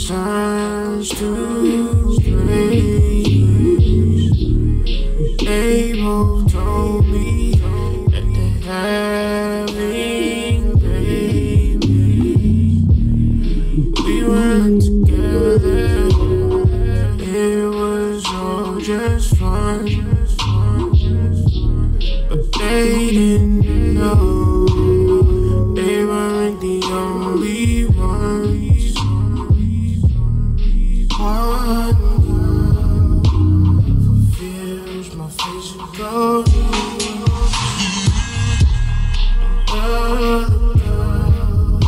signs to play. They both told me that they're having babies. We went together, it was all just fun, but they didn't know they weren't the only ones. One fulfills my physical needs. Another girl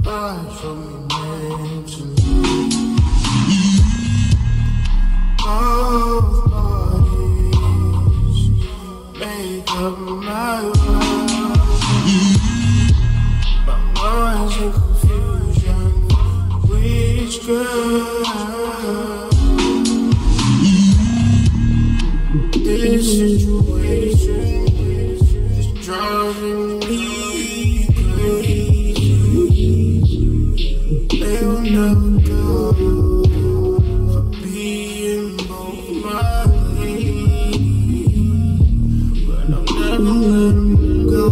provides for me mentally. Both bodies make up my world. My mind's in confusion. Which girl? This situation is driving me crazy. They will never go for being both my lady, but I'll never let them go.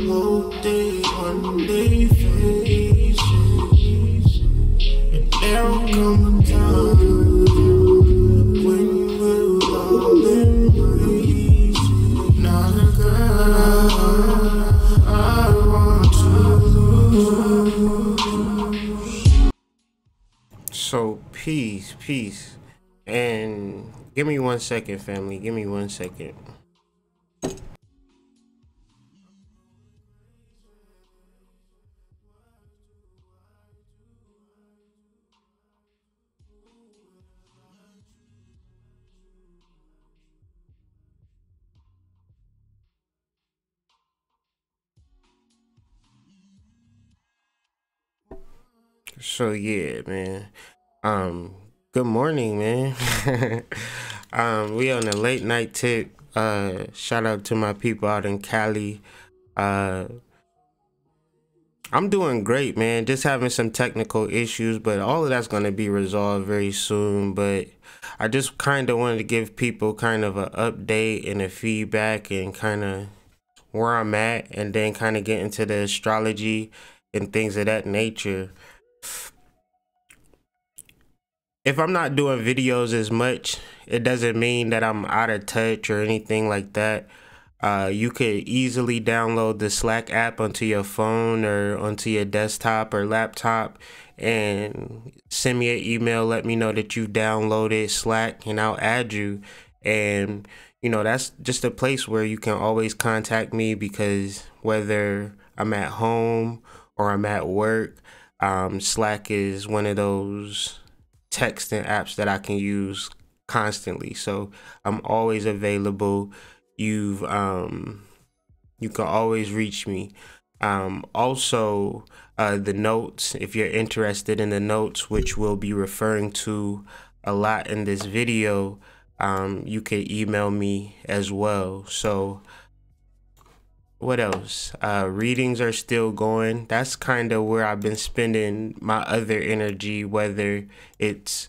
Hope they one day face it, and there will come a time when we'll all embrace it. Not a girl I want to lose. So peace, and give me 1 second, family. Give me 1 second. So yeah, man. Good morning, man. We on a late night tip. Shout out to my people out in Cali. I'm doing great, man. Just having some technical issues, but all of that's gonna be resolved very soon. But I just kind of wanted to give people kind of an update and a feedback and kind of where I'm at, and then kind of get into the astrology and things of that nature. If I'm not doing videos as much, it doesn't mean that I'm out of touch or anything like that. You could easily download the Slack app onto your phone or onto your desktop or laptop and send me an email. Let me know that you've downloaded Slack and I'll add you. And, you know, that's just a place where you can always contact me, because whether I'm at home or I'm at work, Slack is one of those texting apps that I can use constantly. So I'm always available. You can always reach me. Also, the notes, if you're interested in the notes, which we'll be referring to a lot in this video, you can email me as well. So what else? Readings are still going. That's kind of where I've been spending my other energy, whether it's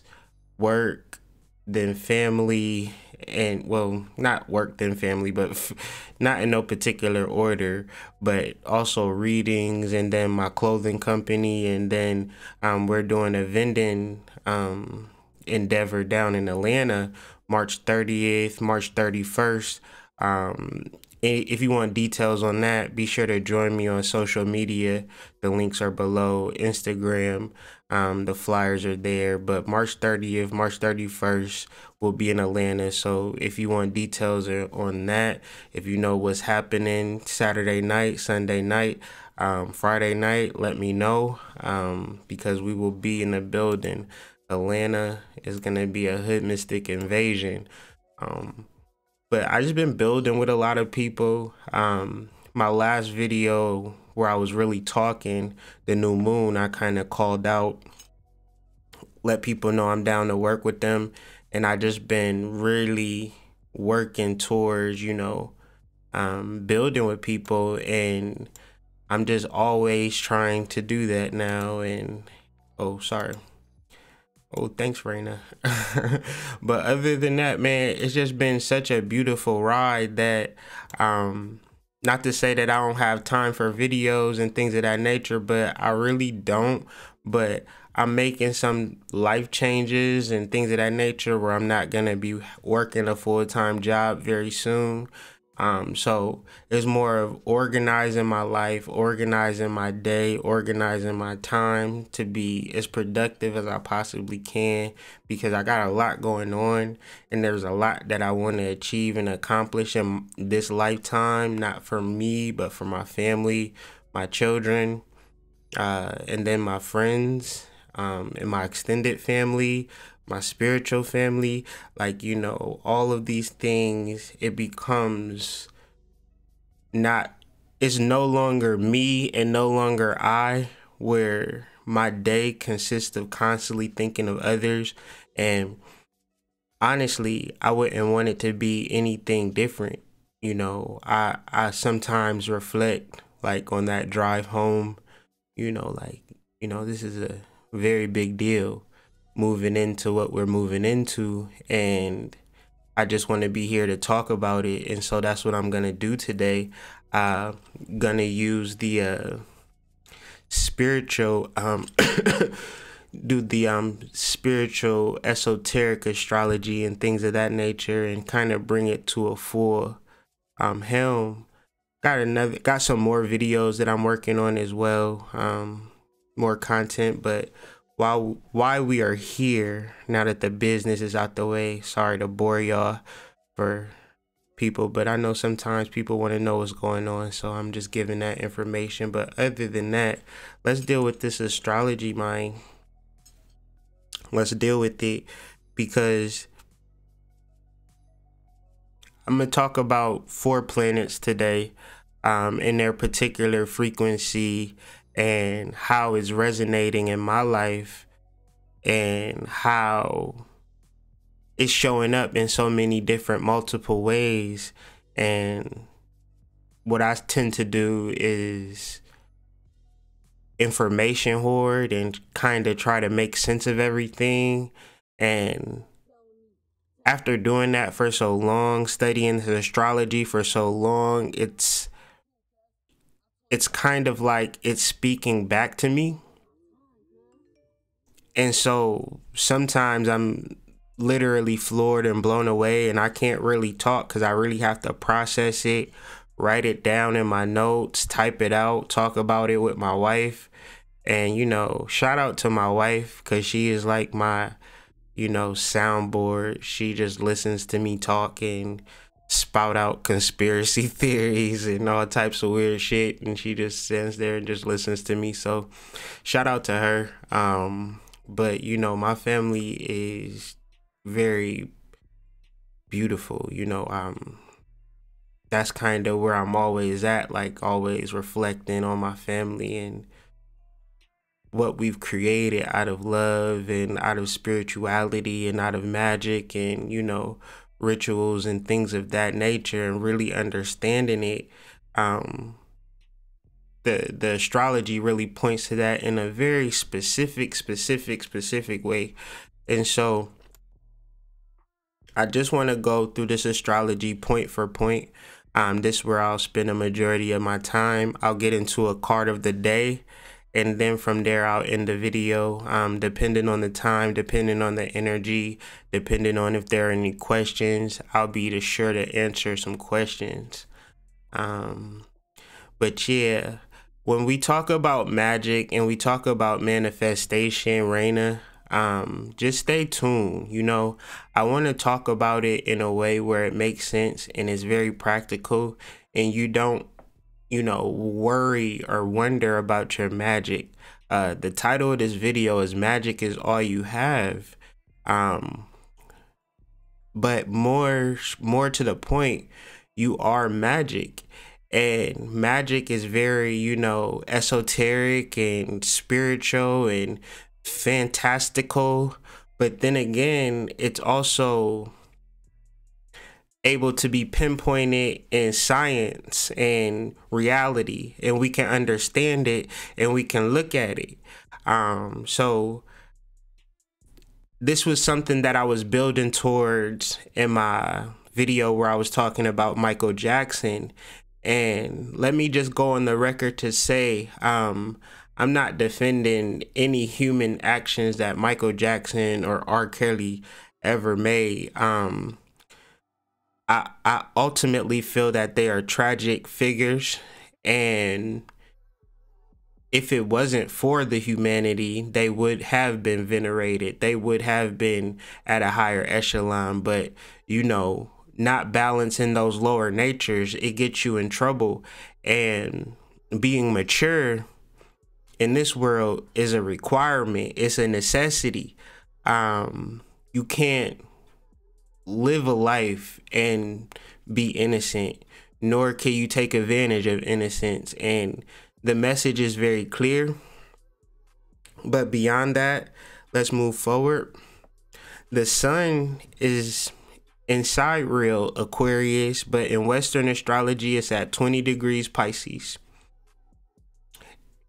work, then family, and well, not work then family, but not in no particular order, but also readings, and then my clothing company, and then we're doing a vending endeavor down in Atlanta, March 30th, March 31st. If you want details on that, be sure to join me on social media. The links are below. Instagram, the flyers are there. But March 30th, March 31st will be in Atlanta. So if you want details on that, if you know what's happening Saturday night, Sunday night, Friday night, let me know, because we will be in the building. Atlanta is going to be a hood mystic invasion. But I just been building with a lot of people. My last video where I was really talking, the new moon, I kind of called out, let people know I'm down to work with them. And I just been really working towards, you know, building with people. And I'm just always trying to do that now. And Oh, sorry. Oh, thanks, Raina. But other than that, man, it's just been such a beautiful ride that, not to say that I don't have time for videos and things of that nature, but I really don't. But I'm making some life changes and things of that nature where I'm not gonna be working a full-time job very soon. So it's more of organizing my life, organizing my day, organizing my time to be as productive as I possibly can, because I got a lot going on and there's a lot that I want to achieve and accomplish in this lifetime, not for me, but for my family, my children, and then my friends, and my extended family, my spiritual family. Like, all of these things, it becomes not, it's no longer me and no longer I, where my day consists of constantly thinking of others. And honestly, I wouldn't want it to be anything different. I sometimes reflect, like, on that drive home, like, this is a very big deal moving into what we're moving into, and I just want to be here to talk about it. And so that's what I'm gonna do today. Gonna use the spiritual do the spiritual esoteric astrology and things of that nature, and kind of bring it to a full helm. Got some more videos that I'm working on as well, more content. But while we are here, now that the business is out the way, sorry to bore y'all for people, but I know sometimes people want to know what's going on, so I'm just giving that information. But other than that, let's deal with this astrology, mind. Let's deal with it, because I'm gonna talk about 4 planets today, in their particular frequency and how it's resonating in my life, and how it's showing up in so many different multiple ways. And what I tend to do is information hoard and kind of try to make sense of everything. And after doing that for so long, studying the astrology for so long, it's kind of like it's speaking back to me. And so sometimes I'm literally floored and blown away, and I can't really talk because I really have to process it, write it down in my notes, type it out, talk about it with my wife. And, shout out to my wife, because she is like my, soundboard. She just listens to me talk and spout out conspiracy theories and all types of weird shit, and she just stands there and just listens to me. So shout out to her. But my family is very beautiful. That's kind of where I'm always at, like always reflecting on my family and what we've created out of love and out of spirituality and out of magic and, rituals and things of that nature, and really understanding it. The astrology really points to that in a very specific way. And so I just want to go through this astrology point for point. This is where I'll spend a majority of my time. I'll get into a card of the day, and then from there I'll end the video, depending on the time, depending on the energy, depending on if there are any questions. I'll be sure to answer some questions. But yeah, when we talk about magic and we talk about manifestation, Raina, just stay tuned. I want to talk about it in a way where it makes sense and is very practical, and you don't worry or wonder about your magic. The title of this video is Magic is All You Have. But more to the point, you are magic. And magic is very, esoteric and spiritual and fantastical. But then again, it's also able to be pinpointed in science and reality, and we can understand it and we can look at it. So this was something that I was building towards in my video where I was talking about Michael Jackson. And let me just go on the record to say, I'm not defending any human actions that Michael Jackson or R. Kelly ever made. I ultimately feel that they are tragic figures, and if it wasn't for the humanity, they would have been venerated. They would have been at a higher echelon. But, you know, not balancing those lower natures, it gets you in trouble. And being mature in this world is a requirement. It's a necessity. You can't live a life and be innocent, nor can you take advantage of innocence. And the message is very clear. But beyond that, let's move forward. The sun is in sidereal Aquarius, but in Western astrology, it's at 20 degrees Pisces.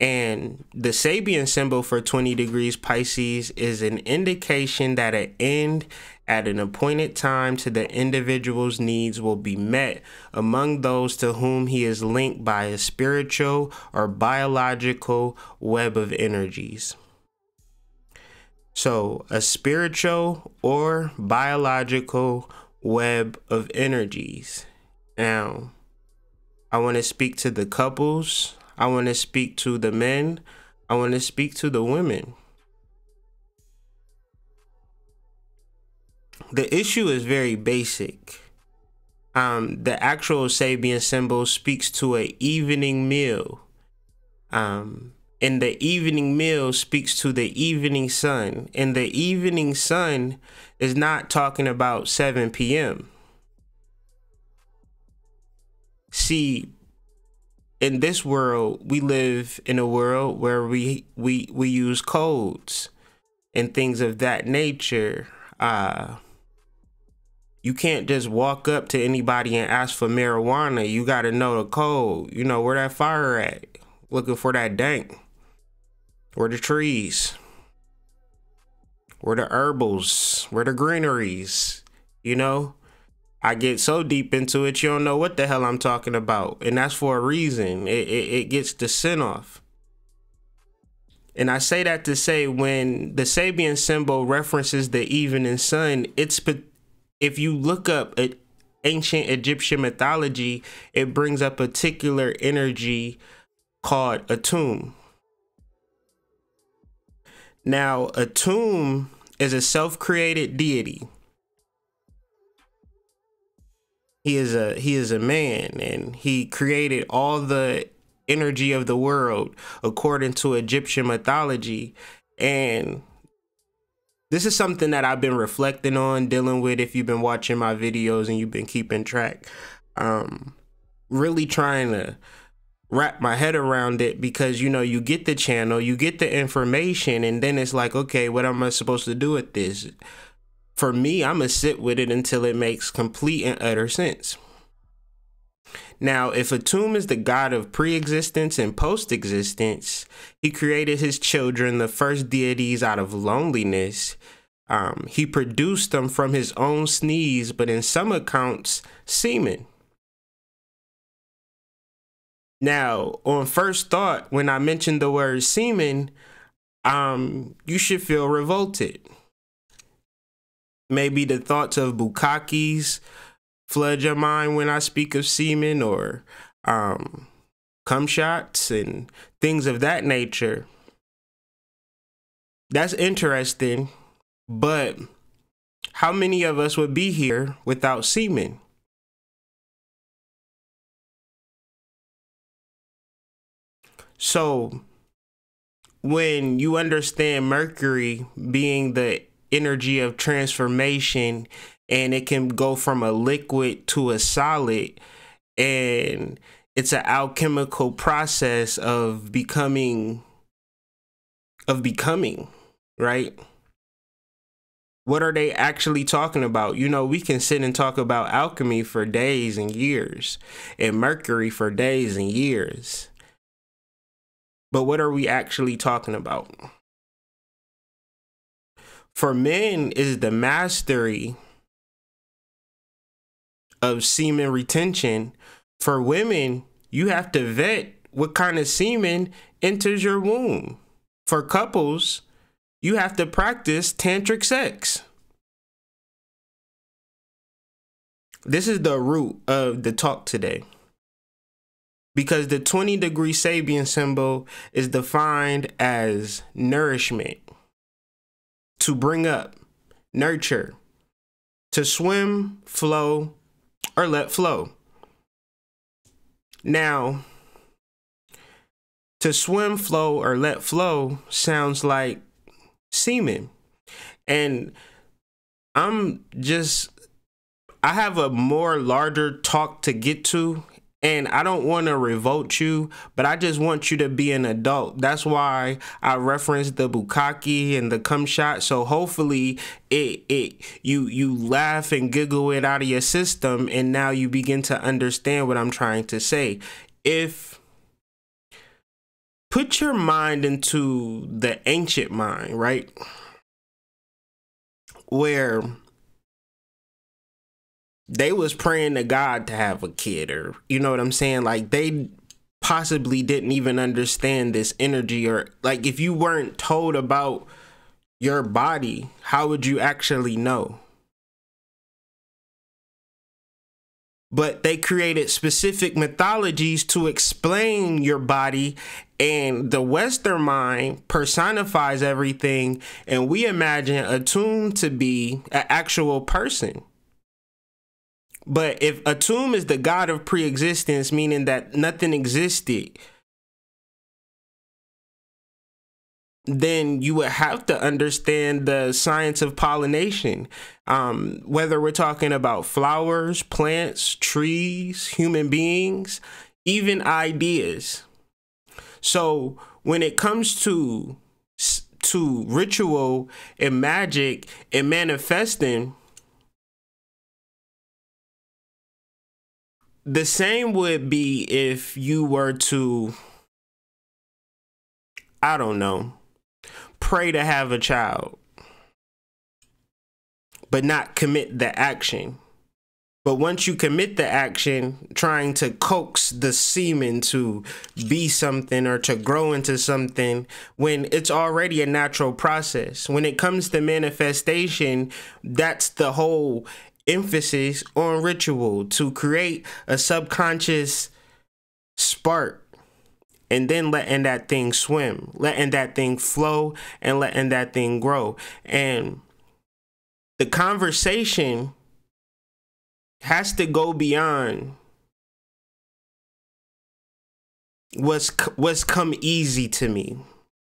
And the Sabian symbol for 20 degrees Pisces is an indication that an end at an appointed time to the individual's needs will be met among those to whom he is linked by a spiritual or biological web of energies. So a spiritual or biological web of energies. Now, I want to speak to the couples. I want to speak to the men. I want to speak to the women. The issue is very basic. The actual Sabian symbol speaks to an evening meal. And the evening meal speaks to the evening sun. And the evening sun is not talking about 7 p.m. See, in this world, we live in a world where we use codes and things of that nature. You can't just walk up to anybody and ask for marijuana. You got to know the code. You know where that fire at. Looking for that dank. Where the trees. Where the herbals. Where the greeneries. You know. I get so deep into it, you don't know what the hell I'm talking about. And that's for a reason. It gets the scent off. And I say that to say, when the Sabian symbol references the evening sun, if you look up ancient Egyptian mythology, it brings up a particular energy called Atum. Now, Atum is a self-created deity. He is a man, and he created all the energy of the world according to Egyptian mythology. And this is something that I've been reflecting on, dealing with, if you've been watching my videos and you've been keeping track. Really trying to wrap my head around it, because, you know, you get the channel, you get the information, and then it's like, okay, what am I supposed to do with this? For me, I'm going to sit with it until it makes complete and utter sense. Now, if Atum is the god of pre-existence and post-existence, he created his children, the first deities, out of loneliness. He produced them from his own sneeze, but in some accounts, semen. Now, on first thought, when I mentioned the word semen, you should feel revolted. Maybe the thoughts of bukkakis flood your mind when I speak of semen, or cum shots and things of that nature. That's interesting, but how many of us would be here without semen? So when you understand Mercury being the energy of transformation, and it can go from a liquid to a solid, and it's an alchemical process of becoming, right? What are they actually talking about? You know, we can sit and talk about alchemy for days and years, and Mercury for days and years. But what are we actually talking about? For men is the mastery of semen retention. For women, you have to vet what kind of semen enters your womb. For couples, you have to practice tantric sex. This is the root of the talk today. Because the 20-degree Sabian symbol is defined as nourishment, to bring up, nurture, to swim, flow, or let flow. Now, to swim, flow, or let flow sounds like semen. And I have a more larger talk to get to, and I don't want to revolt you, but I just want you to be an adult. That's why I referenced the bukkake and the cum shot. So hopefully you laugh and giggle it out of your system, and now you begin to understand what I'm trying to say. Put your mind into the ancient mind, right? Where they was praying to God to have a kid, or you know what I'm saying? Like, they possibly didn't even understand this energy, or like, if you weren't told about your body, how would you actually know? But they created specific mythologies to explain your body, and the Western mind personifies everything, and we imagine a tomb to be an actual person. But if Atum is the god of pre-existence, meaning that nothing existed, then you would have to understand the science of pollination. Whether we're talking about flowers, plants, trees, human beings, even ideas. So when it comes to ritual and magic and manifesting, the same would be if you were to, I don't know, pray to have a child, but not commit the action. But once you commit the action, trying to coax the semen to be something or to grow into something, when it's already a natural process. When it comes to manifestation, that's the whole emphasis on ritual, to create a subconscious spark, and then letting that thing swim, letting that thing flow, and letting that thing grow. And the conversation has to go beyond what's come easy to me,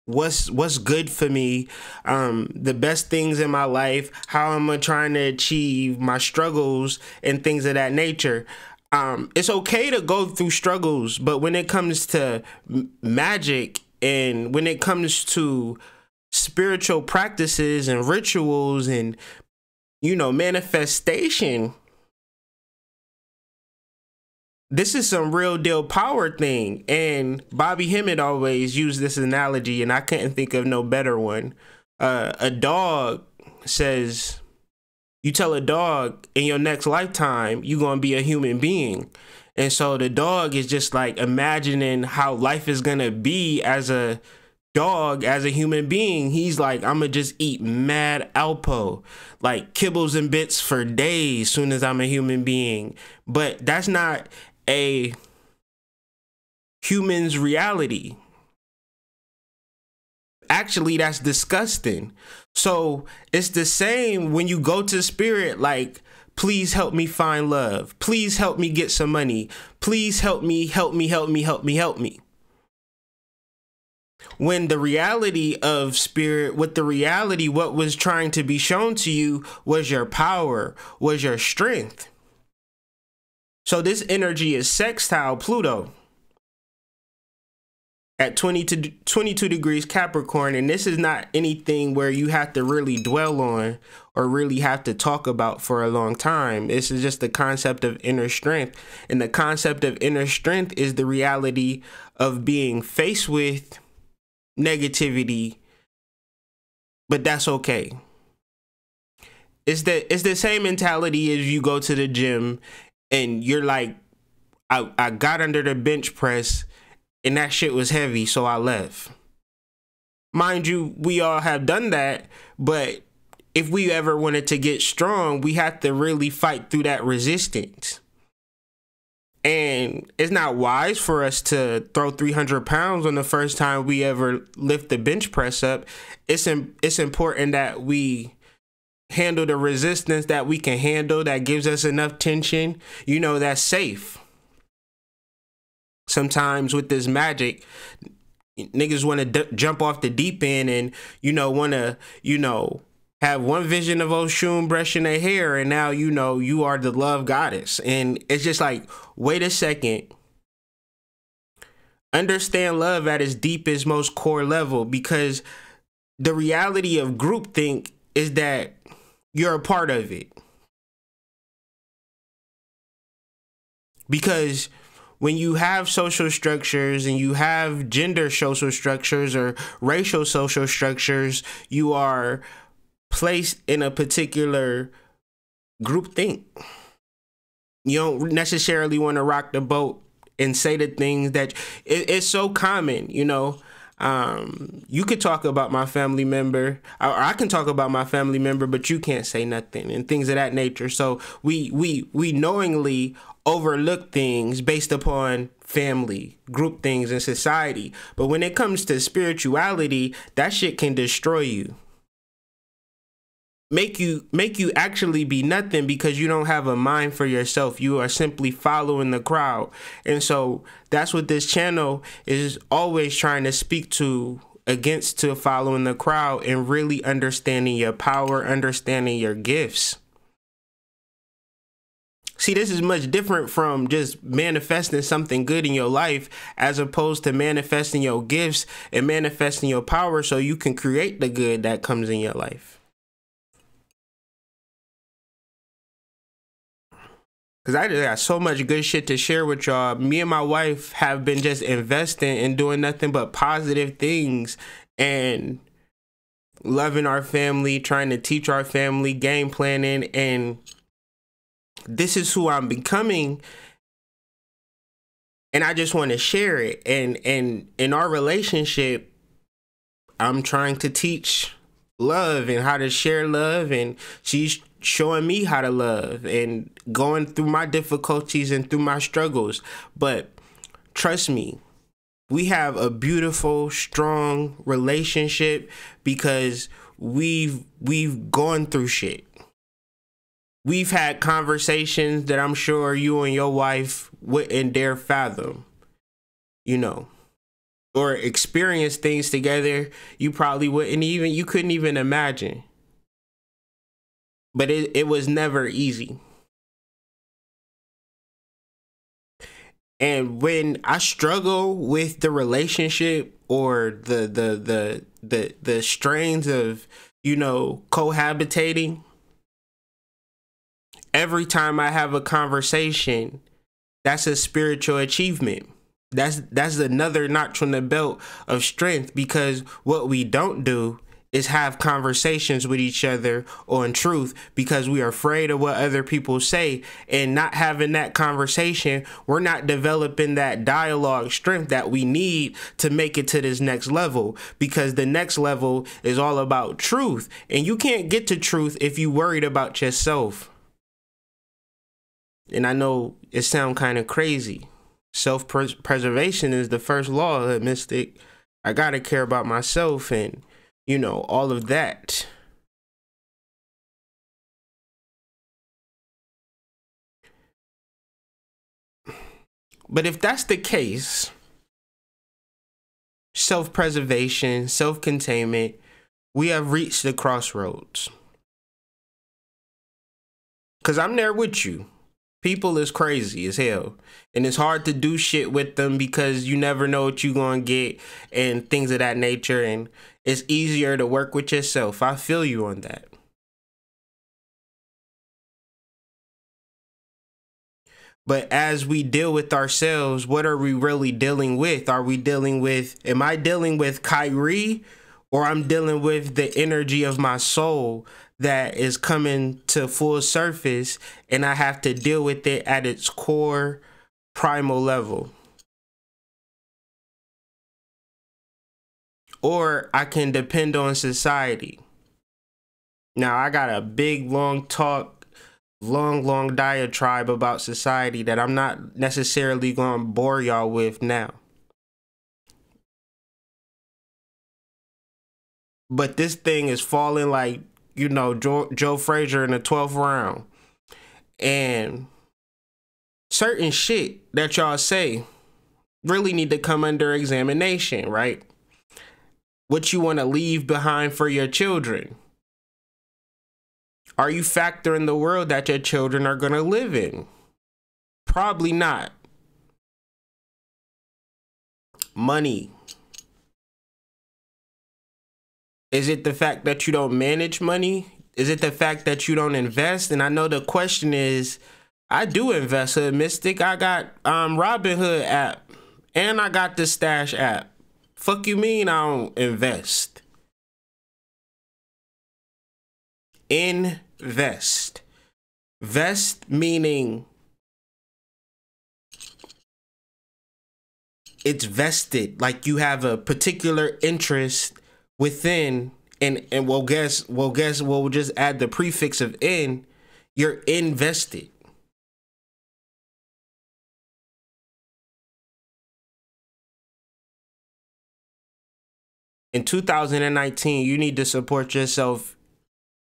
what's good for me, the best things in my life, how I'm trying to achieve my struggles and things of that nature. It's okay to go through struggles, but when it comes to magic and when it comes to spiritual practices and rituals and, you know, manifestation, this is some real deal power thing. And Bobby Hemmett always used this analogy, and I couldn't think of no better one. A dog says, you tell a dog in your next lifetime, you're going to be a human being. And so the dog is just like imagining how life is going to be as a dog, as a human being. He's like, I'm going to just eat mad Alpo, like kibbles and bits for days soon as I'm a human being. But that's not a human's reality. Actually, that's disgusting. So it's the same when you go to spirit, like, please help me find love. Please help me get some money. Please help me, help me, help me, help me, help me. When the reality of spirit, with the reality, what was trying to be shown to you was your power, was your strength. So this energy is sextile Pluto. at 22 degrees Capricorn, and this is not anything where you have to really dwell on or really have to talk about for a long time. This is just the concept of inner strength, and the concept of inner strength is the reality of being faced with negativity, but that's okay. It's the same mentality as you go to the gym and you're like, I got under the bench press and that shit was heavy, so I left. Mind you, we all have done that, but if we ever wanted to get strong, we have to really fight through that resistance. And it's not wise for us to throw 300 pounds on the first time we ever lift the bench press up. It's important that we handle the resistance that we can handle, that gives us enough tension, you know, that's safe. Sometimes with this magic, niggas want to jump off the deep end and, you know, want to, you know, have one vision of Oshun brushing their hair, and now, you know, you are the love goddess. And it's just like, wait a second. Understand love at its deepest, most core level, because the reality of groupthink is that you're a part of it. Because when you have social structures and you have gender social structures or racial social structures, you are placed in a particular groupthink. You don't necessarily want to rock the boat and say the things that it's so common, you know. You could talk about my family member, or I can talk about my family member, but you can't say nothing, and things of that nature. So we knowingly overlook things based upon family, group things, and society. But when it comes to spirituality, that shit can destroy you. Make you actually be nothing because you don't have a mind for yourself. You are simply following the crowd. And so that's what this channel is always trying to speak to, against, to following the crowd and really understanding your power, understanding your gifts. See, this is much different from just manifesting something good in your life, as opposed to manifesting your gifts and manifesting your power so you can create the good that comes in your life. Because I just got so much good shit to share with y'all. Me and my wife have been just investing and doing nothing but positive things and loving our family, trying to teach our family, game planning. And this is who I'm becoming. And I just want to share it. And in our relationship, I'm trying to teach love and how to share love. And she's showing me how to love and going through my difficulties and through my struggles. But trust me, we have a beautiful, strong relationship because we've gone through shit. We've had conversations that I'm sure you and your wife wouldn't dare fathom, you know, or experience things together you probably you couldn't even imagine. But it was never easy. And when I struggle with the relationship or the strains of, you know, cohabitating, every time I have a conversation, that's a spiritual achievement. That's another notch on the belt of strength, because what we don't do is have conversations with each other on truth because we are afraid of what other people say. And not having that conversation, we're not developing that dialogue strength that we need to make it to this next level, because the next level is all about truth. And you can't get to truth if you worried about yourself. And I know it sounds kind of crazy. Self-preservation is the first law of mystic. I gotta care about myself and, you know, all of that. But if that's the case, self-preservation, self-containment, we have reached the crossroads. Because I'm there with you. People is crazy as hell. And it's hard to do shit with them because you never know what you're going to get and things of that nature. And it's easier to work with yourself. I feel you on that. But as we deal with ourselves, what are we really dealing with? Are we dealing with, am I dealing with Kyrie, or I'm dealing with the energy of my soul that is coming to full surface and I have to deal with it at its core primal level? Or I can depend on society. Now, I got a big, long diatribe about society that I'm not necessarily going to bore y'all with now. But this thing is falling like, you know, Joe Frazier in the 12th round. And certain shit that y'all say really need to come under examination, right? What you want to leave behind for your children. Are you factoring the world that your children are going to live in? Probably not. Money. Is it the fact that you don't manage money? Is it the fact that you don't invest? And I know the question is, I do invest, Hood Mystic. I got Robinhood app and I got the Stash app. Fuck you mean I don't invest? Invest. Vest meaning it's vested, like you have a particular interest within, and we'll just add the prefix of in. You're invested. In 2019, you need to support yourself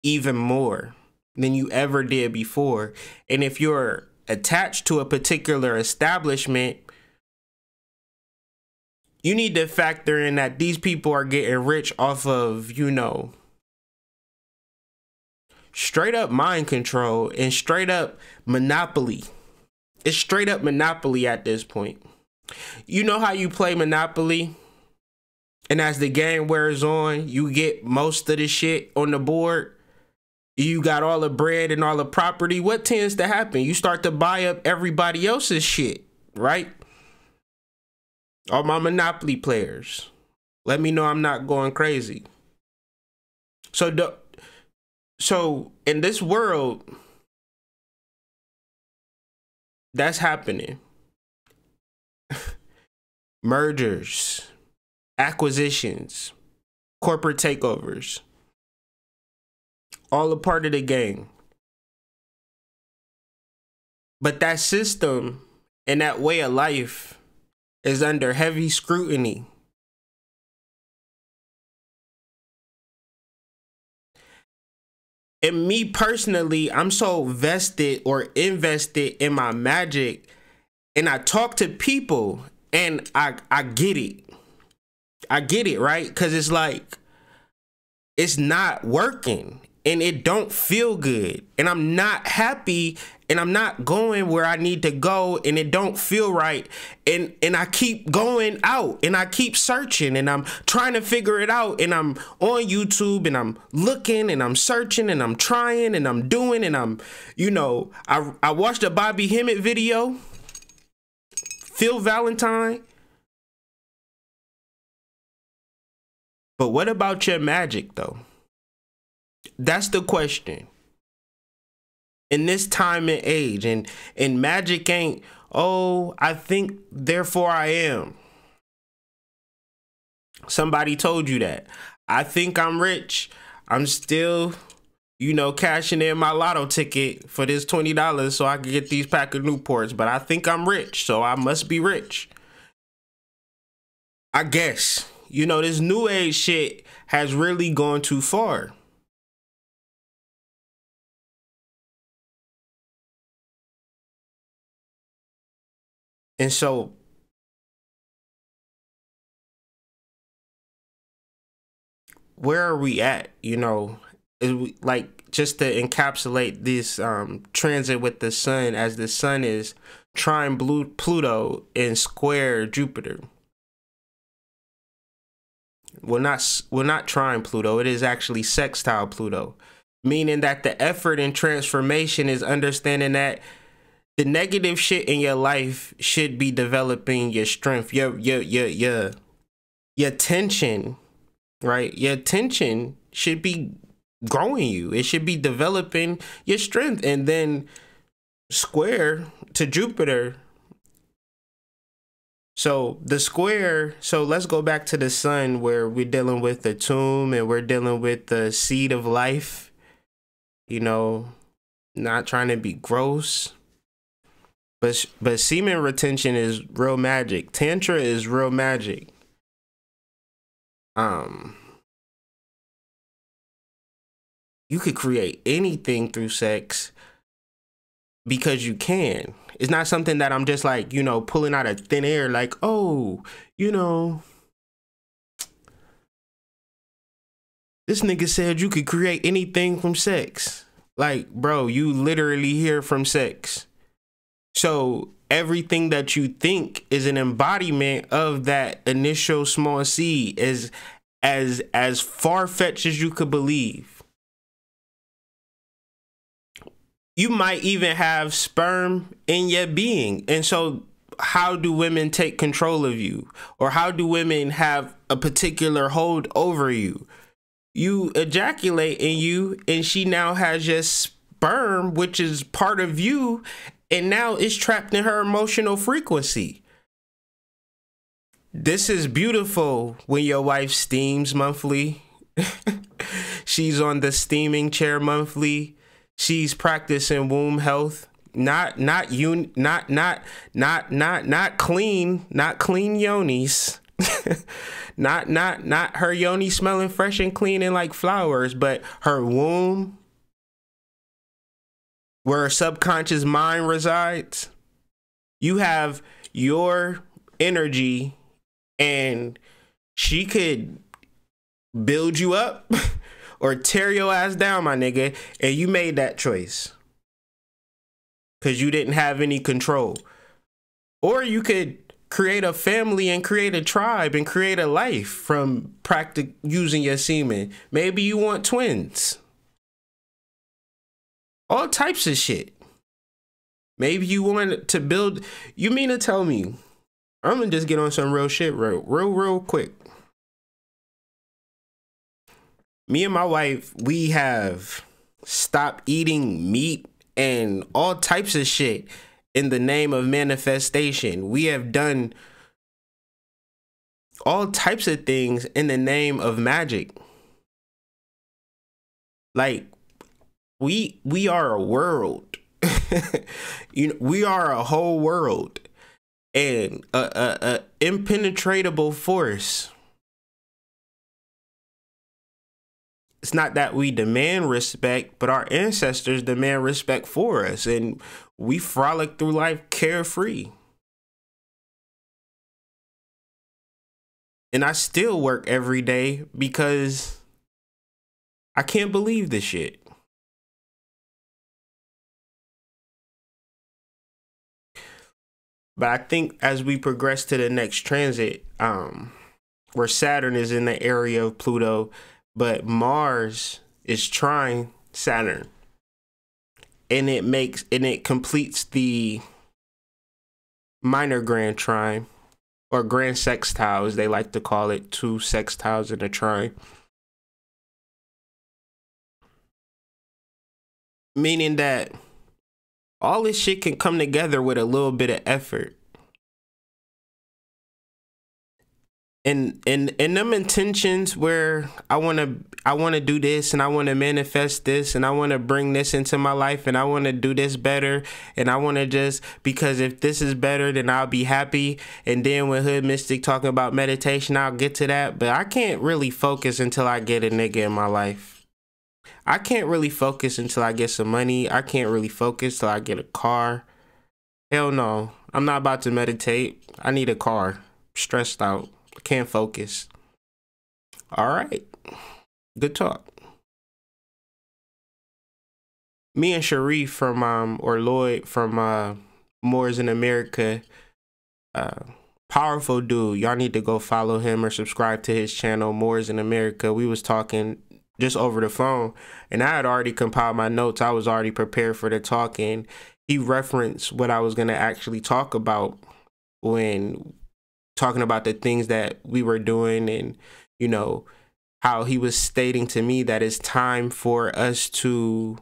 even more than you ever did before. And if you're attached to a particular establishment, you need to factor in that these people are getting rich off of, you know, straight up mind control and straight up monopoly. It's straight up monopoly at this point. You know how you play Monopoly? And as the game wears on, you get most of the shit on the board. You got all the bread and all the property. What tends to happen? You start to buy up everybody else's shit, right? All my Monopoly players, let me know I'm not going crazy. So in this world, that's happening. Mergers, acquisitions, corporate takeovers, all a part of the game. But that system and that way of life is under heavy scrutiny. And me personally, I'm so vested or invested in my magic, and I talk to people and I get it. I get it, right? Because it's like, it's not working and it don't feel good. And I'm not happy and I'm not going where I need to go and it don't feel right. And I keep going out and I keep searching and I'm trying to figure it out. And I'm on YouTube and I'm looking and I'm searching and I'm trying and I'm doing and I'm, you know, I watched a Bobby Hemmett video, Phil Valentine. But what about your magic though? That's the question. In this time and age, and magic ain't, oh, I think, therefore I am. Somebody told you that. I think I'm rich. I'm still, you know, cashing in my lotto ticket for this $20 so I can get these pack of Newports. But I think I'm rich, so I must be rich. I guess. You know, this new age shit has really gone too far. And so where are we at? You know, is we, like, just to encapsulate this transit with the sun, as the sun is trine Pluto and square Jupiter. Well, not trine Pluto. It is actually sextile Pluto, meaning that the effort in transformation is understanding that the negative shit in your life should be developing your strength, your tension, right? Your tension should be growing you. It should be developing your strength. And then square to Jupiter. So the square, so let's go back to the sun, where we're dealing with the tomb and we're dealing with the seed of life, you know, not trying to be gross. But semen retention is real magic. Tantra is real magic. You could create anything through sex because you can. It's not something that I'm just like, you know, pulling out of thin air, like, oh, you know, this nigga said you could create anything from sex. Like, bro, you literally hear from sex. So everything that you think is an embodiment of that initial small seed, is as far-fetched as you could believe. You might even have sperm in your being. And so how do women take control of you? Or how do women have a particular hold over you? You ejaculate in you, and she now has your sperm, which is part of you, and now it's trapped in her emotional frequency. This is beautiful when your wife steams monthly. She's on the steaming chair monthly. She's practicing womb health. Not clean yonis. not her yoni smelling fresh and clean and like flowers, but her womb, where her subconscious mind resides. You have your energy, and she could build you up or tear your ass down, my nigga, and you made that choice because you didn't have any control. Or you could create a family and create a tribe and create a life from using your semen. Maybe you want twins. All types of shit. Maybe you want to build. You mean to tell me, I'm gonna just get on some real shit real quick. Me and my wife, we have stopped eating meat and all types of shit in the name of manifestation. We have done all types of things in the name of magic. Like, we are a world. You know, we are a whole world, and a impenetrable force. It's not that we demand respect, but our ancestors demand respect for us, and we frolic through life carefree. And I still work every day because I can't believe this shit. But I think as we progress to the next transit, where Saturn is in the area of Pluto, but Mars is trine Saturn, and it completes the minor grand trine, or grand sextile as they like to call it, 2 sextiles in a trine. Meaning that all this shit can come together with a little bit of effort. And them intentions where I want to do this, and I want to manifest this, and I want to bring this into my life, and I want to do this better, and I want to just, because if this is better, then I'll be happy. And then with Hood Mystic talking about meditation, I'll get to that. But I can't really focus until I get a nigga in my life. I can't really focus until I get some money. I can't really focus till I get a car. Hell no. I'm not about to meditate. I need a car. I'm stressed out. I can't focus. All right. Good talk. Me and Sharif from or Lloyd from Moors in America, uh powerful dude. Y'all need to go follow him or subscribe to his channel, Moors in America. We was talking just over the phone, and I had already compiled my notes. I was already prepared for the talk, and he referenced what I was going to actually talk about when talking about the things that we were doing, and you know how he was stating to me that it's time for us to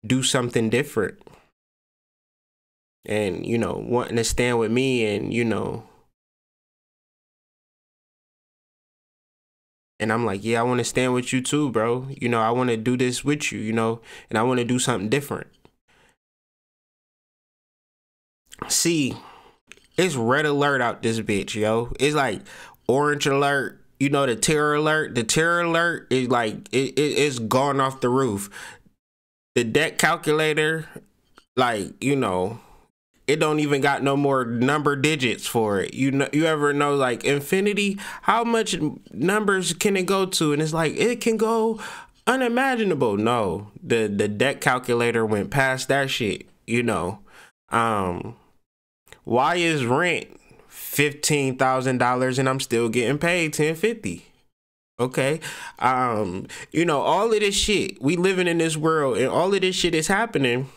do something different, and you know, wanting to stand with me, and you know, and I'm like, yeah, I want to stand with you too, bro. You know, I want to do this with you, you know, and I want to do something different. See, it's red alert out this bitch, yo. It's like orange alert. You know, the terror alert. The terror alert is like it's gone off the roof. The debt calculator, like, you know, it don't even got no more number digits for it. You know, you ever know like infinity? How much numbers can it go to? And it's like it can go unimaginable. No, the debt calculator went past that shit. You know, why is rent $15,000 and I'm still getting paid $10.50? Okay, you know, all of this shit, we living in this world, and all of this shit is happening.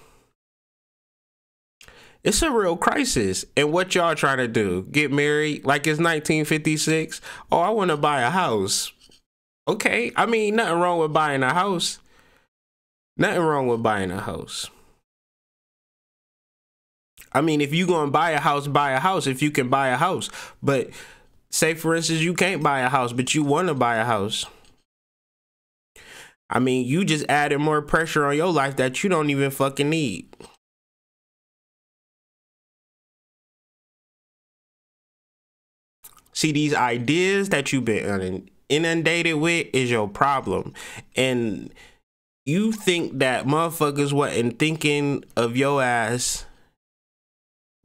It's a real crisis. And what y'all trying to do? Get married like it's 1956? Oh, I want to buy a house. Okay, I mean, nothing wrong with buying a house. Nothing wrong with buying a house. I mean, if you gonna buy a house if you can buy a house. But say, for instance, you can't buy a house, but you want to buy a house. I mean, you just added more pressure on your life that you don't even fucking need. See, these ideas that you've been inundated with is your problem. And you think that motherfuckers wasn't thinking of your ass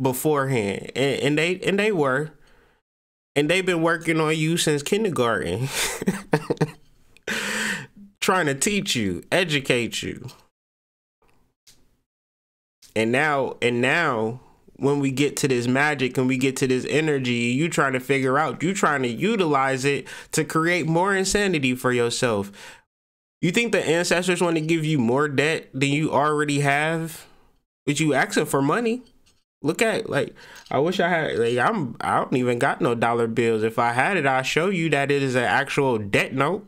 beforehand. And they were. And they've been working on you since kindergarten. Trying to teach you, educate you. And now when we get to this magic and we get to this energy, you trying to figure out, you trying to utilize it to create more insanity for yourself. You think the ancestors want to give you more debt than you already have? But you asking for money. Look at, like, I wish I had, like, I don't even got no dollar bills. If I had it, I'll show you that it is an actual debt note.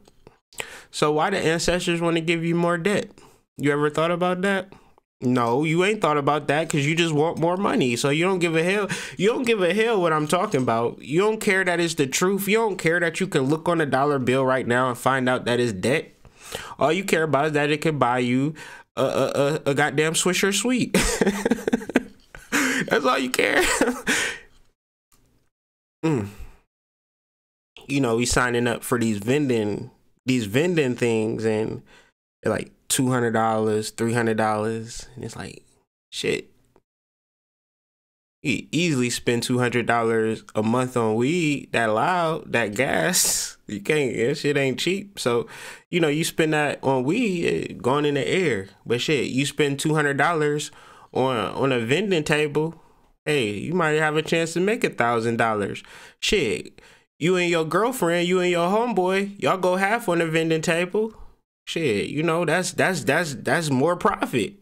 So why the ancestors want to give you more debt? You ever thought about that? No, you ain't thought about that because you just want more money. So you don't give a hell. You don't give a hell what I'm talking about. You don't care that it's the truth. You don't care that you can look on a dollar bill right now and find out that it's debt. All you care about is that it can buy you a goddamn Swisher Sweet. That's all you care. You know, we signing up for these vending things, and they're like $200, $300, and it's like, shit. You easily spend $200 a month on weed, that loud, that gas. You can't, that shit ain't cheap. So, you know, you spend that on weed, going in the air. But shit, you spend $200 on a vending table, hey, you might have a chance to make $1,000. Shit, you and your girlfriend, you and your homeboy, y'all go half on the vending table. Shit, you know, that's more profit.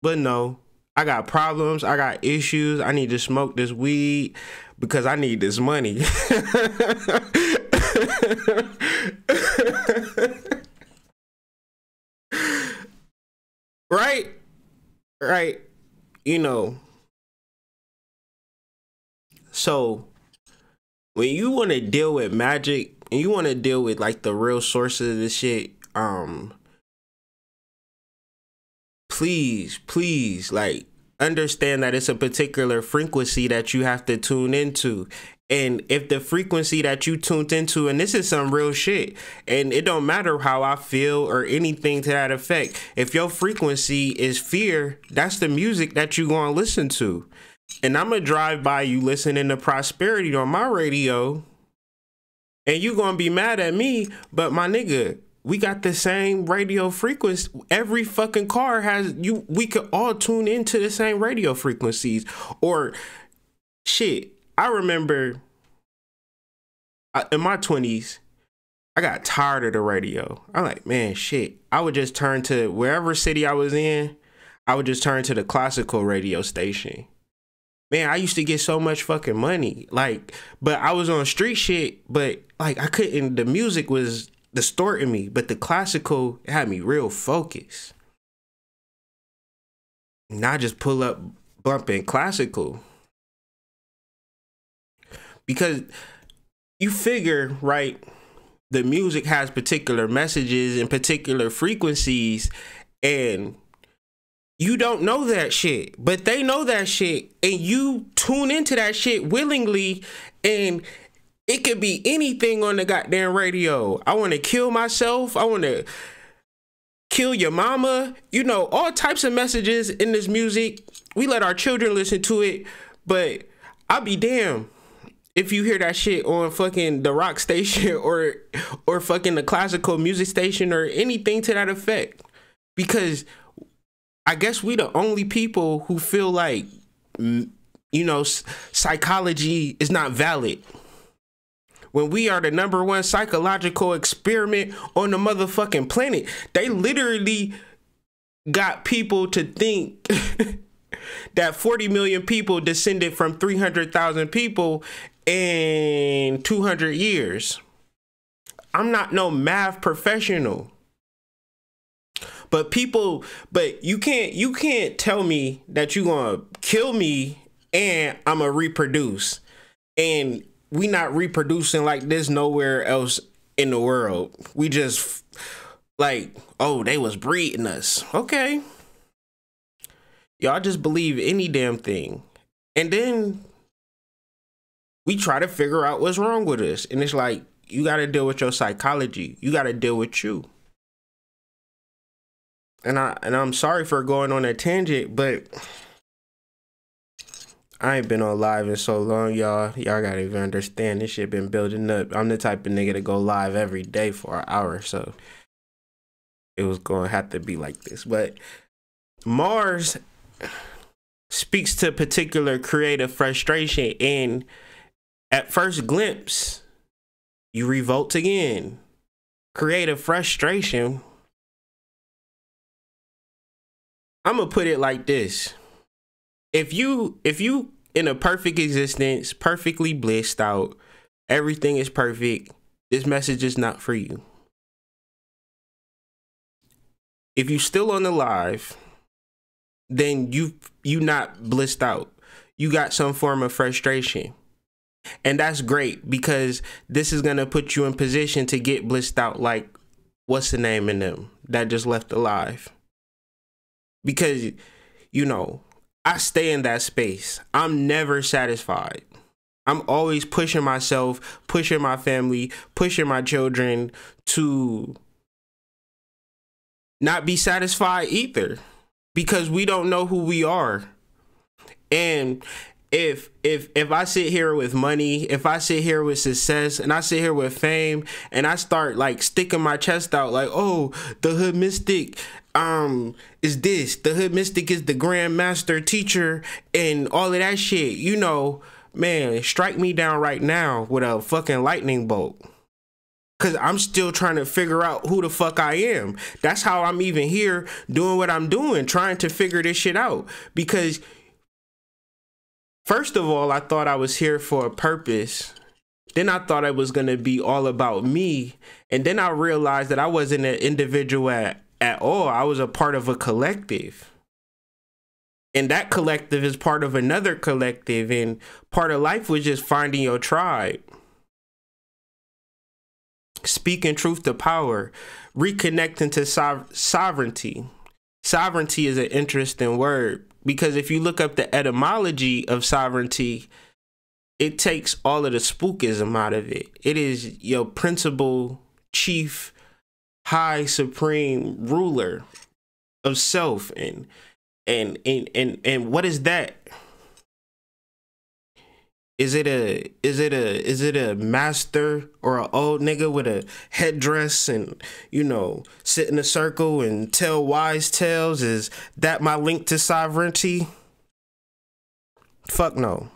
But no, I got problems, I got issues. I need to smoke this weed because I need this money. Right, you know. So when you want to deal with magic and you want to deal with like the real sources of this shit, please, like, understand that it's a particular frequency that you have to tune into. And if the frequency that you tuned into, and this is some real shit, and it don't matter how I feel or anything to that effect, if your frequency is fear, that's the music that you gonna listen to. And I'm gonna drive by you listening to prosperity on my radio, and you gonna be mad at me, but my nigga, we got the same radio frequency. Every fucking car has you. We could all tune into the same radio frequencies. Or shit, I remember in my 20s, I got tired of the radio. I'm like, man, shit. I would just turn to wherever city I was in. I would just turn to the classical radio station. Man, I used to get so much fucking money. Like, but I was on street shit, but like I couldn't, the music was distorting me, but the classical had me real focused. And I just pull up bumping classical. Because you figure, right, the music has particular messages and particular frequencies, and you don't know that shit, but they know that shit, and you tune into that shit willingly, and it could be anything on the goddamn radio. I want to kill myself. I want to kill your mama. You know, all types of messages in this music. We let our children listen to it, but I'll be damned if you hear that shit on fucking the rock station or fucking the classical music station or anything to that effect. Because I guess we the only people who feel like, you know, psychology is not valid. When we are the #1 psychological experiment on the motherfucking planet, they literally got people to think that 40 million people descended from 300,000 people in 200 years. I'm not no math professional. But you can't tell me that you gonna kill me and I'm gonna reproduce. And we not reproducing like this nowhere else in the world. We just like, oh, they was breeding us. Okay. Y'all just believe any damn thing. And then we try to figure out what's wrong with us. And it's like, you gotta deal with your psychology. You gotta deal with you. And I'm sorry for going on a tangent, but I ain't been on live in so long, y'all. Y'all gotta even understand this shit been building up. I'm the type of nigga to go live every day for an hour, so it was gonna have to be like this. But Mars speaks to particular creative frustration, and at first glimpse, you revolt again. Creative frustration. I'm gonna put it like this. If you in a perfect existence, perfectly blissed out, everything is perfect, this message is not for you. If you still on the live, then you not blissed out. You got some form of frustration. And that's great, because this is gonna put you in position to get blissed out, like what's the name in them that just left alive. Because, you know, I stay in that space. I'm never satisfied. I'm always pushing myself, pushing my family, pushing my children to not be satisfied either, because we don't know who we are. And if I sit here with money, if I sit here with success, and I sit here with fame, and I start like sticking my chest out like, oh, the hood mystic is this, the hood mystic is the grand master teacher and all of that shit, you know, man, strike me down right now with a fucking lightning bolt. Cause I'm still trying to figure out who the fuck I am. That's how I'm even here doing what I'm doing, trying to figure this shit out. Because first of all, I thought I was here for a purpose. Then I thought it was gonna be all about me. And then I realized that I wasn't an individual at all. I was a part of a collective. And that collective is part of another collective. And part of life was just finding your tribe. Speaking truth to power. Reconnecting to sovereignty. Sovereignty is an interesting word, because if you look up the etymology of sovereignty, it takes all of the spookism out of it. It is your principal, chief, high, supreme ruler of self. And what is that? Is it a master or an old nigga with a headdress and, sit in a circle and tell wise tales? Is that my link to sovereignty? Fuck no.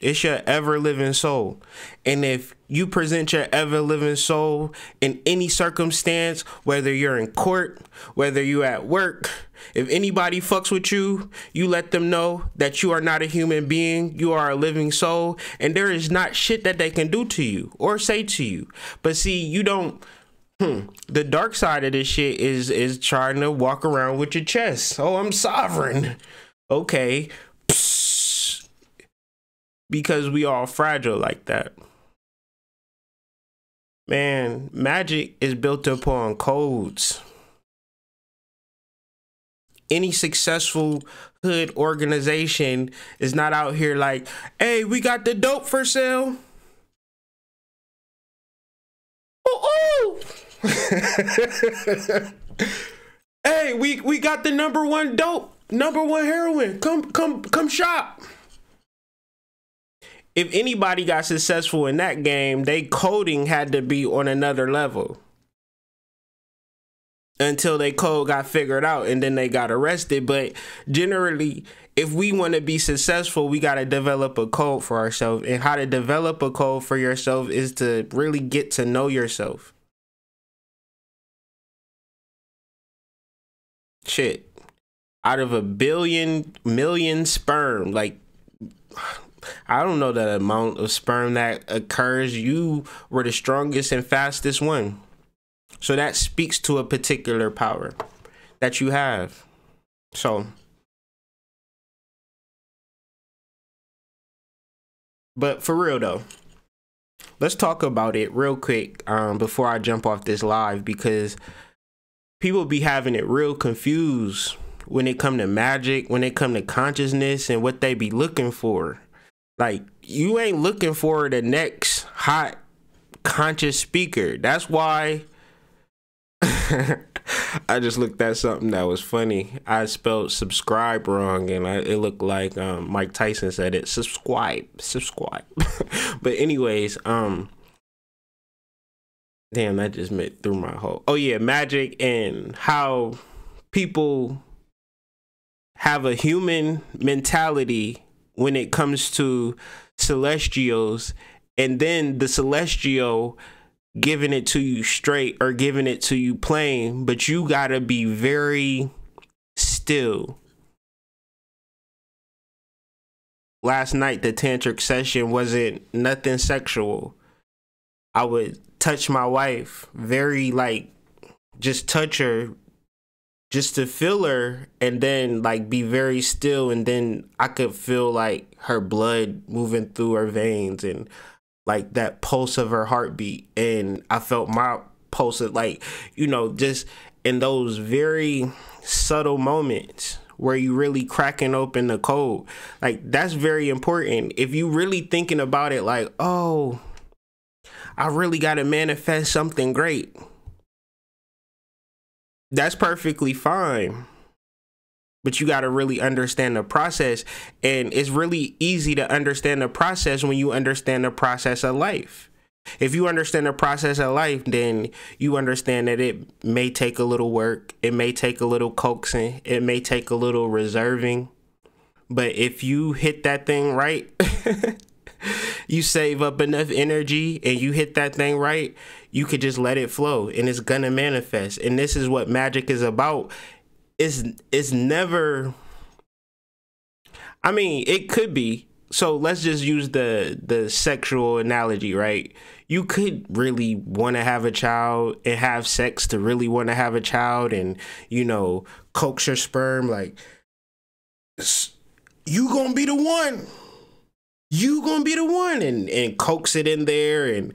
It's your ever-living soul. And if you present your ever-living soul in any circumstance, whether you're in court, whether you're at work, if anybody fucks with you, you let them know that you are not a human being, you are a living soul, and there is not shit that they can do to you or say to you. But see, you don't... The dark side of this shit is trying to walk around with your chest. Oh, I'm sovereign. Okay. Because we all fragile like that. Man, magic is built upon codes. Any successful hood organization is not out here like, hey, we got the dope for sale. Ooh. Hey, we got the #1 dope, #1 heroin. Come shop. If anybody got successful in that game, they coding had to be on another level until they code got figured out and then they got arrested. But generally, if we want to be successful, we got to develop a code for ourselves. And how to develop a code for yourself is to really get to know yourself. Shit. Out of 1 million sperm, like... I don't know the amount of sperm that occurs. You were the strongest and fastest one. So that speaks to a particular power that you have. So, but for real though, let's talk about it real quick before I jump off this live, because people be having it real confused when it come to magic, when it come to consciousness and what they be looking for. Like, you ain't looking for the next hot conscious speaker. That's why I just looked at something that was funny. I spelled subscribe wrong, and it looked like Mike Tyson said it. Subscribe. But anyways, damn, that just threw my whole... Oh yeah, magic and how people have a human mentality when it comes to celestials, and then the celestial giving it to you straight or giving it to you plain, but you gotta be very still. Last night, the tantric session wasn't nothing sexual. I would touch my wife, very like, just touch her, just to feel her, and then like be very still, and then I could feel like her blood moving through her veins and like that pulse of her heartbeat, and I felt my pulse, like, just in those very subtle moments where you really cracking open the code. Like, that's very important. If you really thinking about it like, oh, I really got to manifest something great, that's perfectly fine, but you got to really understand the process. And it's really easy to understand the process when you understand the process of life. If you understand the process of life, then you understand that it may take a little work, it may take a little coaxing, it may take a little reserving, but if you hit that thing right, you save up enough energy and you hit that thing right, you could just let it flow and it's gonna manifest. And this is what magic is about. It's never, I mean, it could be. So let's just use the sexual analogy, right? You could really want to have a child and have sex to really want to have a child, and, coax your sperm like, you gonna be the one. You gonna be the one, and coax it in there, and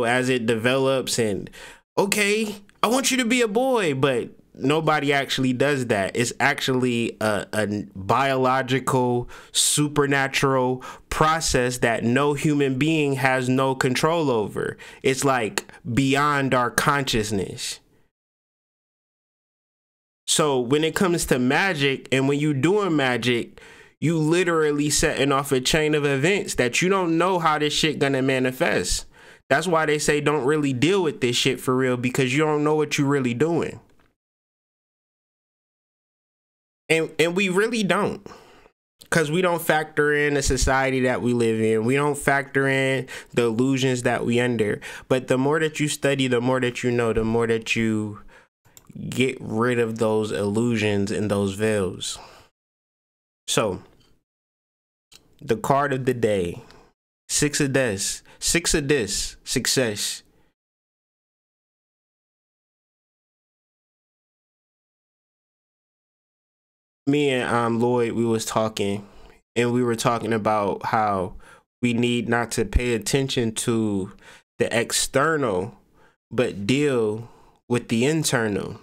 as it develops, and okay, I want you to be a boy, but nobody actually does that. It's actually a biological, supernatural process that no human being has no control over. It's like beyond our consciousness. So when it comes to magic, and when you're doing magic, You literally setting off a chain of events that you don't know how this shit gonna manifest. That's why they say don't really deal with this shit for real, because you don't know what you're really doing. And we really don't. Because we don't factor in the society that we live in. We don't factor in the illusions that we under. But the more that you study, the more that you know, the more that you get rid of those illusions and those veils. So, the card of the day. Six of this. Success. Me and Lloyd, we was talking, and we were talking about how we need not to pay attention to the external, but deal with the internal.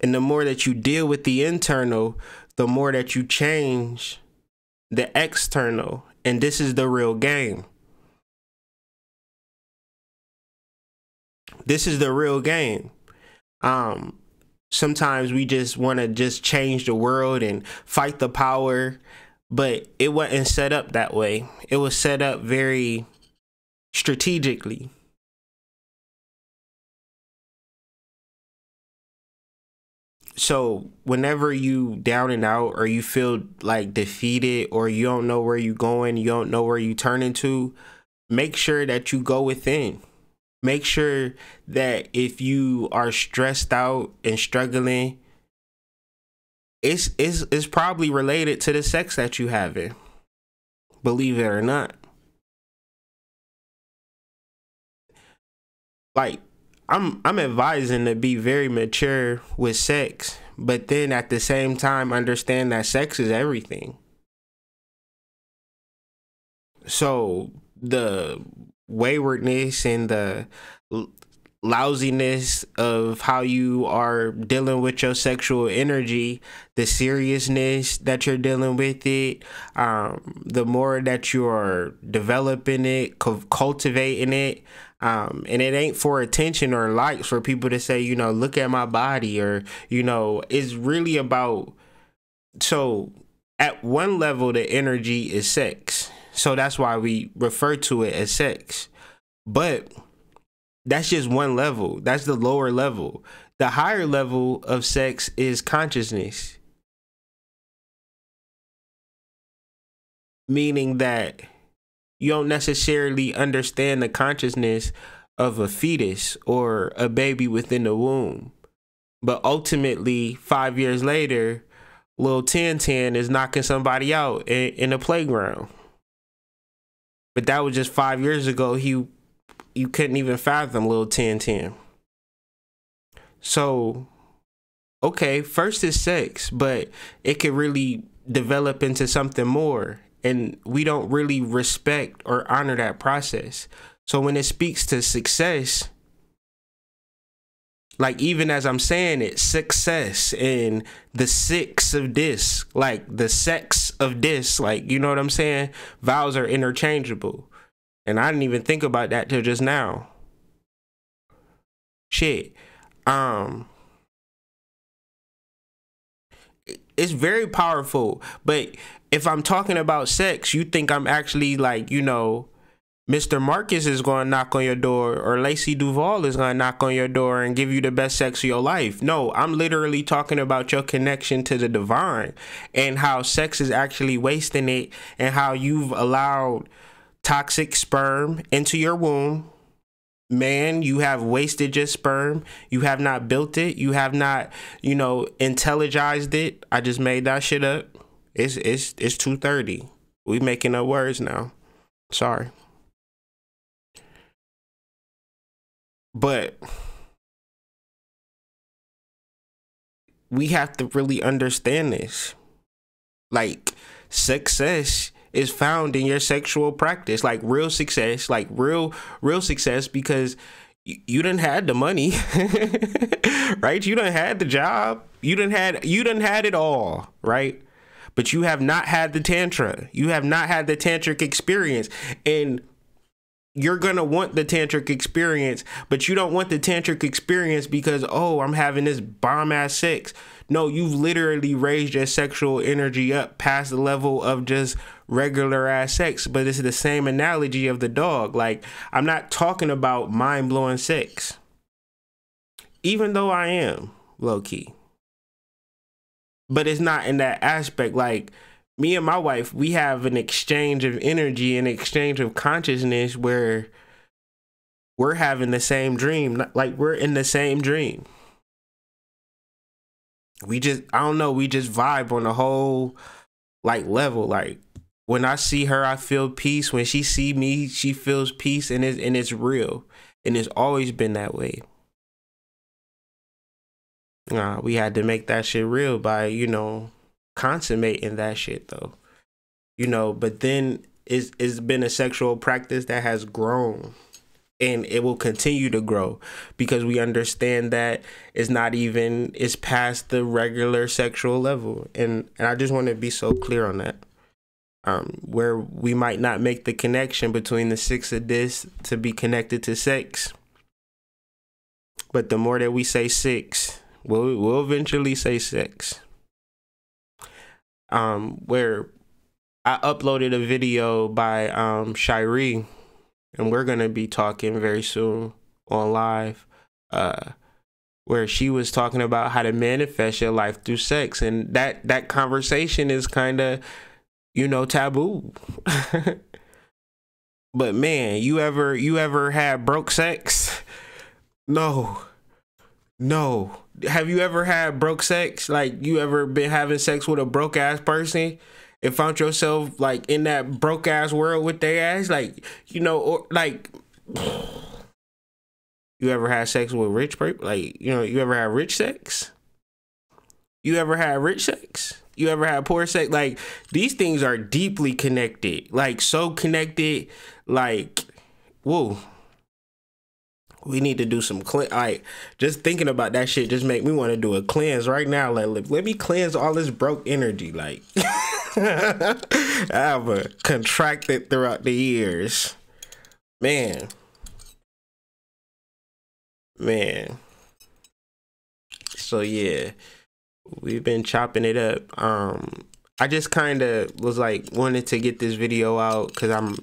And the more that you deal with the internal, the more that you change the external. And this is the real game. This is the real game. Sometimes we just want to just change the world and fight the power, but it wasn't set up that way. It was set up very strategically. So whenever you down and out, or you feel like defeated, or you don't know where you're going, you don't know where you turning to, make sure that you go within. Make sure that if you are stressed out and struggling, it's probably related to the sex that you having. Believe it or not. Like, I'm advising to be very mature with sex, but then at the same time understand that sex is everything. So the waywardness and the lousiness of how you are dealing with your sexual energy, the seriousness that you're dealing with it, the more that you are developing it, cultivating it, and it ain't for attention or likes, for people to say, you know, look at my body, or, you know, it's really about, so at one level, the energy is sex. So that's why we refer to it as sex. But that's just one level. That's the lower level. The higher level of sex is consciousness. Meaning that you don't necessarily understand the consciousness of a fetus or a baby within the womb. But ultimately, 5 years later, little 10 is knocking somebody out in a playground. But that was just 5 years ago. You couldn't even fathom little 10. So, okay, first is sex, but it could really develop into something more. And we don't really respect or honor that process. So when it speaks to success, like, even as I'm saying it, success and the six of this, like the sex of this, like, you know what I'm saying? Vowels are interchangeable. And I didn't even think about that till just now. Shit. It's very powerful. But if I'm talking about sex, you think I'm actually, like, you know, Mr. Marcus is going to knock on your door, or Lacey Duvall is going to knock on your door and give you the best sex of your life. No, I'm literally talking about your connection to the divine, and how sex is actually wasting it, and how you've allowed toxic sperm into your womb. Man, you have wasted your sperm. You have not built it. You have not, you know, intelligized it. I just made that shit up. It's 2:30. We making up words now. Sorry. But we have to really understand this. Like, success is found in your sexual practice, like real success, because you done had the money, right? You done had the job. You done had it all, right? But you have not had the tantra. You have not had the tantric experience. And you're gonna want the tantric experience, but you don't want the tantric experience because, oh, I'm having this bomb ass sex. No, you've literally raised your sexual energy up past the level of just regular ass sex. But it's the same analogy of the dog. Like, I'm not talking about mind blowing sex, even though I am low key, but it's not in that aspect. Like, me and my wife, we have an exchange of energy, an exchange of consciousness where we're having the same dream. Like, we're in the same dream. We just, I don't know, we just vibe on a whole like level. Like, when I see her, I feel peace. When she see me, she feels peace, and it's real. And it's always been that way. We had to make that shit real by, you know, consummating that shit though. You know, but then it's been a sexual practice that has grown, and it will continue to grow because we understand that it's past the regular sexual level. And I just want to be so clear on that. Where we might not make the connection between the six of this to be connected to sex, but the more that we say six, we'll eventually say sex. Where I uploaded a video by Shiree, and we're gonna be talking very soon on live, where she was talking about how to manifest your life through sex, and that conversation is kind of, you know, taboo. But man, you ever had broke sex? No. Have you ever had broke sex? Like, you ever been having sex with a broke ass person and found yourself like in that broke ass world with their ass? Like, you know, or like, you ever had sex with rich people? Like, you know, you ever had rich sex? You ever had rich sex? You ever had poor sex? Like, these things are deeply connected, like so connected. Like, whoa. We need to do some like, just thinking about that shit just make me want to do a cleanse right now. Like, let me cleanse all this broke energy. Like, I've contracted throughout the years. Man. So yeah, we've been chopping it up. I just kind of was like, wanted to get this video out because I'm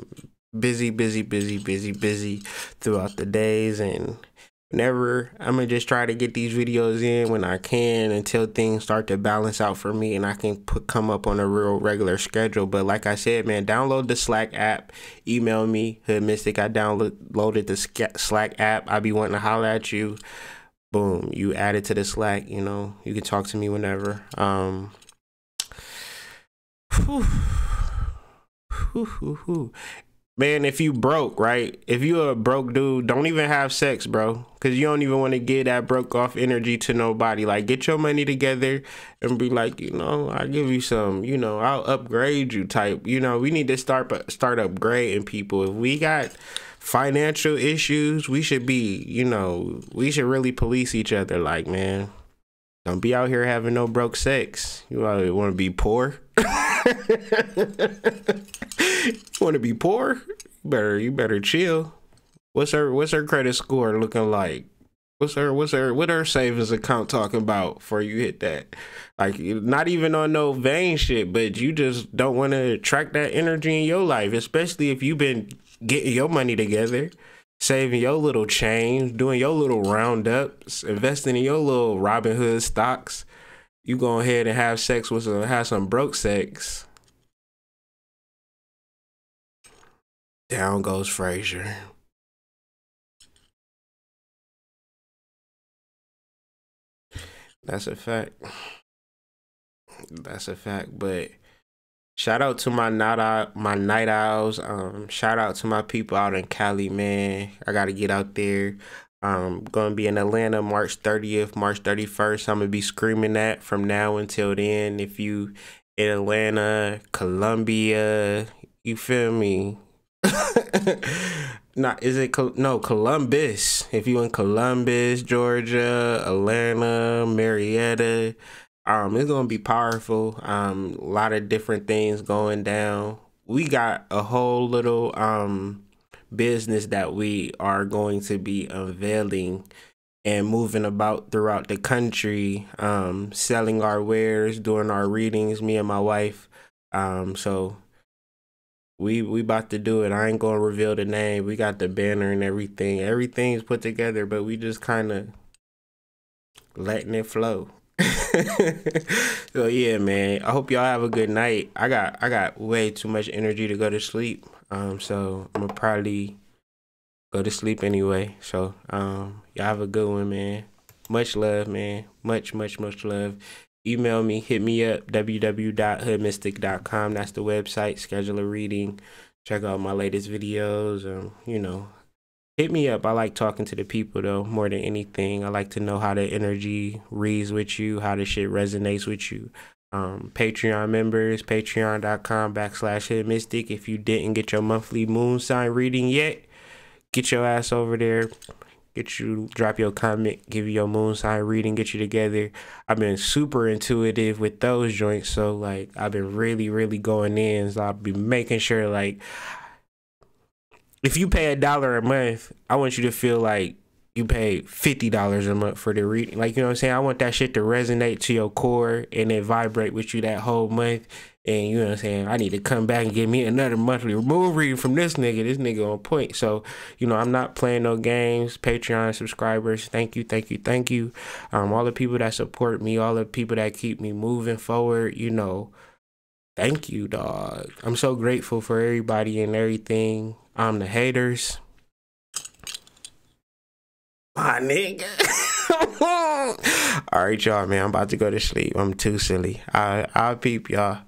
busy throughout the days, and whenever I'm gonna just try to get these videos in when I can until things start to balance out for me and I can come up on a real regular schedule. But like I said, man, download the Slack app, email me, hoodmystic. I downloaded the Slack app. I be wanting to holler at you. Boom, you add it to the Slack. You know, you can talk to me whenever. Man, if you broke, right? If you a broke dude, don't even have sex, bro. Because you don't even want to give that broke off energy to nobody. Like, get your money together and be like, you know, I'll give you some, you know, I'll upgrade you type. You know, we need to start upgrading people. If we got financial issues, we should be, you know, we should really police each other. Like, man, don't be out here having no broke sex. You want to be poor? You want to be poor? You better chill. What's her credit score looking like? What her savings account talking about before you hit that? Like, not even on no vain shit, but you just don't want to attract that energy in your life, especially if you've been getting your money together, saving your little change, doing your little roundups, investing in your little Robin Hood stocks. You go ahead and have sex with have some broke sex. Down goes Frazier. That's a fact. That's a fact. But shout out to my night owls. Shout out to my people out in Cali, man. I gotta get out there. Gonna be in Atlanta March 30th, March 31st. I'm gonna be screaming that from now until then. If you in Atlanta, Columbia, you feel me? Columbus. If you in Columbus, Georgia, Atlanta, Marietta, it's gonna be powerful. A lot of different things going down. We got a whole little business that we are going to be unveiling and moving about throughout the country, selling our wares, doing our readings, me and my wife. So we about to do it. I ain't gonna reveal the name. We got the banner and everything. Everything's put together, but we just kind of letting it flow. So yeah, man. I hope y'all have a good night. I got way too much energy to go to sleep. So I'm gonna probably go to sleep anyway. So y'all have a good one, man. Much love, man. Much love. Email me, hit me up, www.hoodmystic.com. That's the website. Schedule a reading. Check out my latest videos. You know, hit me up. I like talking to the people though, more than anything. I like to know how the energy reads with you, how the shit resonates with you. Patreon members, patreon.com/hoodmystic. If you didn't get your monthly moon sign reading yet, get your ass over there. Drop your comment, give you your moon sign reading, get you together. I've been super intuitive with those joints, so like I've been really going in. So I'll be making sure, like, if you pay $1 a month, I want you to feel like you paid $50 a month for the reading. Like, you know what I'm saying? I want that shit to resonate to your core and then vibrate with you that whole month. And you know what I'm saying? I need to come back and get me another monthly moon reading from this nigga. This nigga on point. So, you know, I'm not playing no games. Patreon subscribers, thank you. All the people that support me, all the people that keep me moving forward, you know, thank you, dog. I'm so grateful for everybody and everything. The haters, my nigga. All right, y'all, man. I'm about to go to sleep. I'm too silly. I'll peep y'all.